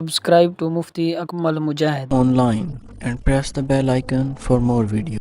Subscribe to Mufti Akmal Mujahid online and press the bell icon for more videos.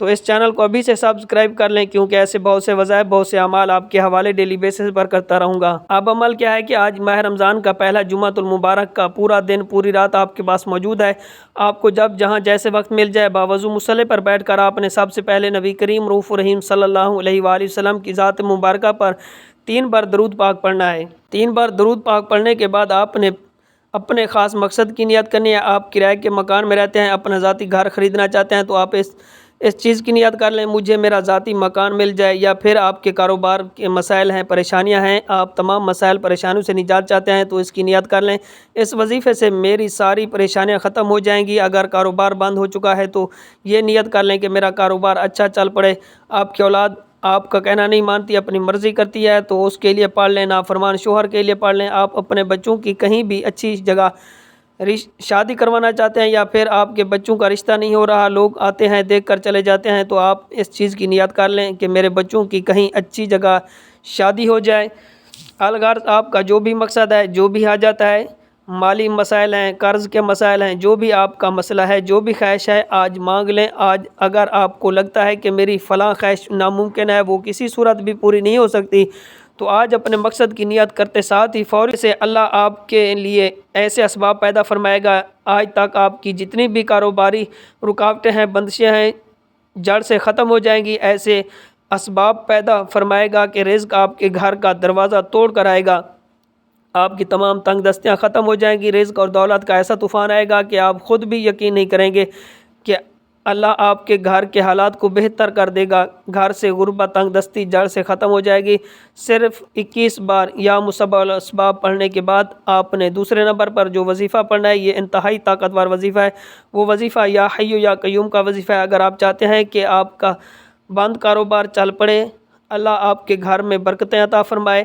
تو اس channel کو ابھی سے subscribe کر لیں، کیونکہ ایسے بہت سے وظائف، بہت سے اعمال آپ کے حوالے ڈیلی بیسس پر کرتا رہوں گا۔ اب عمل کیا ہے کہ آج ماہ رمضان کا پہلا جمعۃ المبارک کا پورا دن، پوری رات آپ کے پاس موجود ہے۔ آپ کو جب جہاں جیسے وقت مل جائے، باوضو مصلی پر بیٹھ کر آپ نے سب سے پہلے نبی کریم رؤوف الرحیم صلی اللہ علیہ وآلہ وسلم کی ذات مبارکہ پر 3 بار درود پاک پڑھنا ہے۔ 3 بار درود پاک پڑھنے کے بعد آپ نے اپنے خاص مقصد کی نیت کرنی ہے۔ آپ کرائے کے مکان میں رہتے ہیں، اپنا ذاتی گھر خریدنا چاہتے ہیں، تو آپ اس چیز کی نیت کر لیں، مجھے میرا ذاتی مکان مل جائے، یا پھر آپ کے کاروبار کے مسائل ہیں، پریشانیاں ہیں، آپ تمام مسائل پریشانیوں سے نجات چاہتے ہیں، تو اس کی نیت کر لیں، اس وظیفے سے میری ساری پریشانیاں ختم ہو جائیں گی۔ اگر کاروبار بند ہو چکا ہے تو یہ نیت کر لیں کہ میرا کاروبار اچھا چل پڑے۔ آپ کی اولاد آپ کا کہنا نہیں مانتی، اپنی مرضی کرتی ہے، تو اس کے لیے پڑھ لیں۔ نافرمان شوہر کے لیے پڑھ لیں۔ آپ اپنے بچوں کی کہیں بھی اچھی جگہ شادی کروانا چاہتے ہیں، یا پھر آپ کے بچوں کا رشتہ نہیں ہو رہا، لوگ آتے ہیں دیکھ کر چلے جاتے ہیں، تو آپ اس چیز کی نیت کر لیں کہ میرے بچوں کی کہیں اچھی جگہ شادی ہو جائے۔ الغرض آپ کا جو بھی مقصد ہے، جو بھی حاجت ہے، مالی مسائل ہیں، قرض کے مسائل ہیں، جو بھی آپ کا مسئلہ ہے، جو بھی خواہش ہے، آج مانگ لیں۔ آج اگر آپ کو لگتا ہے کہ میری فلاں خواہش ناممکن ہے، وہ کسی صورت بھی پوری نہیں ہو سکتی، تو آج اپنے مقصد کی نیت کرتے ساتھ ہی فوری سے اللہ آپ کے لیے ایسے اسباب پیدا فرمائے گا۔ آج تک آپ کی جتنی بھی کاروباری رکاوٹیں ہیں، بندشیں ہیں، جڑ سے ختم ہو جائیں گی۔ ایسے اسباب پیدا فرمائے گا کہ رزق آپ کے گھر کا دروازہ توڑ کر آئے گا۔ آپ کی تمام تنگ دستیاں ختم ہو جائیں گی۔ رزق اور دولت کا ایسا طوفان آئے گا کہ آپ خود بھی یقین نہیں کریں گے کہ اللہ آپ کے گھر کے حالات کو بہتر کر دے گا۔ گھر سے غربت، تنگ دستی جڑ سے ختم ہو جائے گی۔ صرف 21 بار یا مسبب الاسباب پڑھنے کے بعد آپ نے دوسرے نمبر پر جو وظیفہ پڑھنا ہے، یہ انتہائی طاقتور وظیفہ ہے۔ وہ وظیفہ یا حی یا قیوم کا وظیفہ ہے۔ اگر آپ چاہتے ہیں کہ آپ کا بند کاروبار چل پڑے، اللہ آپ کے گھر میں برکتیں عطا فرمائے،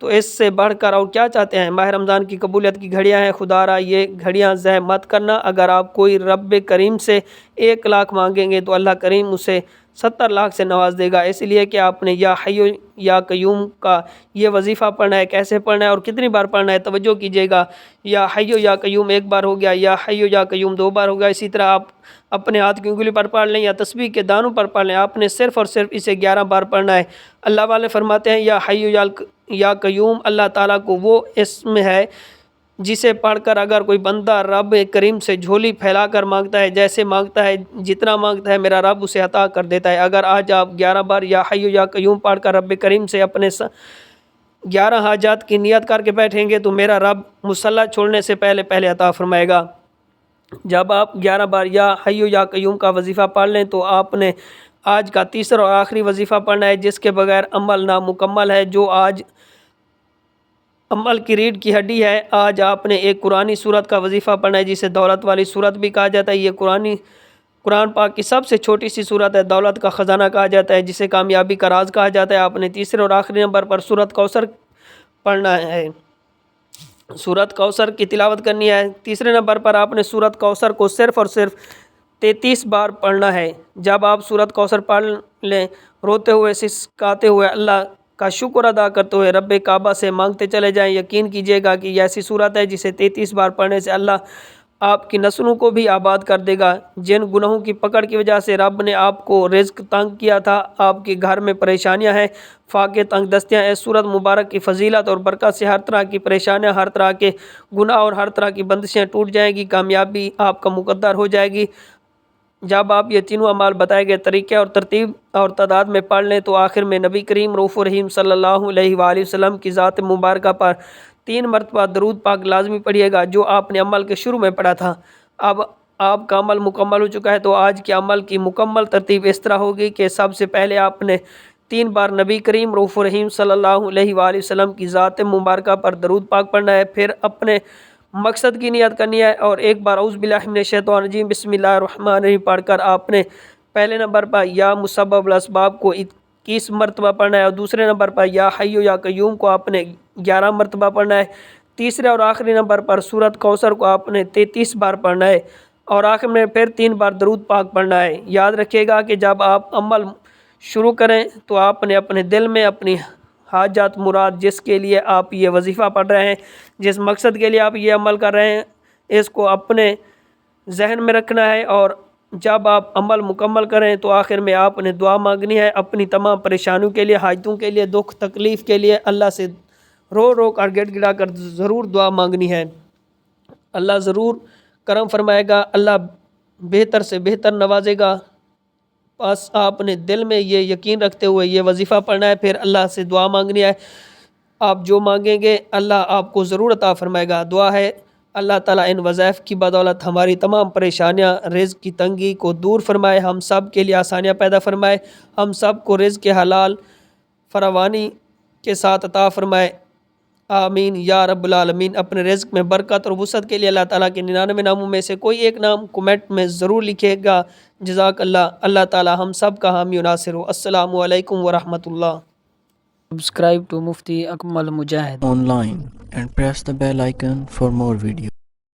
تو اس سے بڑھ کر اور کیا چاہتے ہیں؟ ماہ رمضان کی قبولیت کی گھڑیاں ہیں، خدا را یہ گھڑیاں ضائع مت کرنا۔ اگر آپ کوئی رب کریم سے 1 لاکھ مانگیں گے تو اللہ کریم اسے 70 لاکھ سے نواز دے گا۔ اس لیے کہ آپ نے یا حی یا قیوم کا یہ وظیفہ پڑھنا ہے۔ کیسے پڑھنا ہے اور کتنی بار پڑھنا ہے؟ توجہ کیجیے گا۔ یا حی یا قیوم 1 بار ہو گیا، یا حی یا قیوم 2 بار ہو گیا۔ اسی طرح آپ اپنے ہاتھ کی انگلی پر پڑھ لیں یا تسبیح کے دانوں پر پڑھ لیں۔ آپ نے صرف اور صرف اسے 11 بار پڑھنا ہے۔ اللہ والے فرماتے ہیں یا حی یا قیوم اللہ تعالیٰ کو وہ اسم ہے جسے پڑھ کر اگر کوئی بندہ رب کریم سے جھولی پھیلا کر مانگتا ہے، جیسے مانگتا ہے، جتنا مانگتا ہے، میرا رب اسے عطا کر دیتا ہے۔ اگر آج آپ 11 بار یا حی یا قیوم پڑھ کر رب کریم سے اپنے 11 حاجات کی نیت کر کے بیٹھیں گے تو میرا رب مصلی چھوڑنے سے پہلے پہلے عطا فرمائے گا۔ جب آپ 11 بار یا حی یا قیوم کا وظیفہ پڑھ لیں تو آپ نے آج کا تیسرا اور آخری وظیفہ پڑھنا ہے، جس کے بغیر عمل نامکمل ہے۔ جو آج عمل کی ریڑھ کی ہڈی ہے، آج آپ نے ایک قرآنی سورت کا وظیفہ پڑھنا ہے، جسے دولت والی سورت بھی کہا جاتا ہے۔ یہ قرآن پاک کی سب سے چھوٹی سی سورت ہے۔ دولت کا خزانہ کہا جاتا ہے، جسے کامیابی کا راز کہا جاتا ہے۔ آپ نے تیسرے اور آخری نمبر پر سورت کوثر پڑھنا ہے، سورت کوثر کی تلاوت کرنی ہے۔ تیسرے نمبر پر آپ نے سورت کوثر کو صرف اور صرف 33 بار پڑھنا ہے۔ جب آپ سورت کوثر پڑھ لیں، روتے ہوئے، سسکاتے ہوئے، اللہ کا شکر ادا کرتے ہوئے رب کعبہ سے مانگتے چلے جائیں۔ یقین کیجیے گا کہ یہ ایسی صورت ہے جسے 33 بار پڑھنے سے اللہ آپ کی نسلوں کو بھی آباد کر دے گا۔ جن گناہوں کی پکڑ کی وجہ سے رب نے آپ کو رزق تنگ کیا تھا، آپ کے گھر میں پریشانیاں ہیں، فاقے، تنگ دستیاں، اس سورت مبارک کی فضیلت اور برکت سے ہر طرح کی پریشانیاں، ہر طرح کے گناہ اور ہر طرح کی بندشیں ٹوٹ جائیں گی۔ کامیابی آپ کا مقدر ہو جائے گی۔ جب آپ یہ تینوں اعمال بتائے گئے طریقے اور ترتیب اور تعداد میں پڑھ لیں تو آخر میں نبی کریم رؤوف الرحیم صلی اللہ علیہ وآلہ وسلم کی ذات مبارکہ پر 3 مرتبہ درود پاک لازمی پڑھیے گا، جو آپ نے عمل کے شروع میں پڑھا تھا۔ اب آپ کا عمل مکمل ہو چکا ہے، تو آج کے عمل کی مکمل ترتیب اس طرح ہوگی کہ سب سے پہلے آپ نے 3 بار نبی کریم رؤوف الرحیم صلی اللہ علیہ وآلہ وسلم کی ذات مبارکہ پر درود پاک پڑھنا ہے، پھر اپنے مقصد کی نیت کرنی ہے، اور 1 بار اعوذ باللہ من الشیطان الرجیم بسم اللہ الرحمن الرحیم پڑھ کر آپ نے پہلے نمبر پر یا مسبب الاسباب کو 21 مرتبہ پڑھنا ہے، اور دوسرے نمبر پر یا حی یا قیوم کو آپ نے 11 مرتبہ پڑھنا ہے۔ تیسرے اور آخری نمبر پر سورت کوثر کو آپ نے 33 بار پڑھنا ہے، اور آخر میں پھر 3 بار درود پاک پڑھنا ہے۔ یاد رکھیے گا کہ جب آپ عمل شروع کریں تو آپ نے اپنے دل میں اپنی حاجات مراد، جس کے لیے آپ یہ وظیفہ پڑھ رہے ہیں، جس مقصد کے لیے آپ یہ عمل کر رہے ہیں، اس کو اپنے ذہن میں رکھنا ہے، اور جب آپ عمل مکمل کریں تو آخر میں آپ نے دعا مانگنی ہے اپنی تمام پریشانیوں کے لیے، حاجتوں کے لیے، دکھ تکلیف کے لیے اللہ سے رو رو کر گڑ گڑا کر ضرور دعا مانگنی ہے۔ اللہ ضرور کرم فرمائے گا، اللہ بہتر سے بہتر نوازے گا۔ بس آپ نے دل میں یہ یقین رکھتے ہوئے یہ وظیفہ پڑھنا ہے، پھر اللہ سے دعا مانگنی ہے۔ آپ جو مانگیں گے اللہ آپ کو ضرور عطا فرمائے گا۔ دعا ہے اللہ تعالیٰ ان وظائف کی بدولت ہماری تمام پریشانیاں، رزق کی تنگی کو دور فرمائے، ہم سب کے لیے آسانیاں پیدا فرمائے، ہم سب کو رزق کے حلال فراوانی کے ساتھ عطا فرمائے، آمین یا رب العالمین۔ اپنے رزق میں برکت اور وسعت کے لیے اللہ تعالیٰ کے 99 ناموں میں سے کوئی ایک نام کومنٹ میں ضرور لکھے گا۔ جزاک اللہ۔ اللہ تعالیٰ ہم سب کا حامی و ناصر ہو۔ السلام علیکم ورحمۃ اللہ۔ Subscribe to Mufti Akmal Mujahid online and press the bell icon for more videos.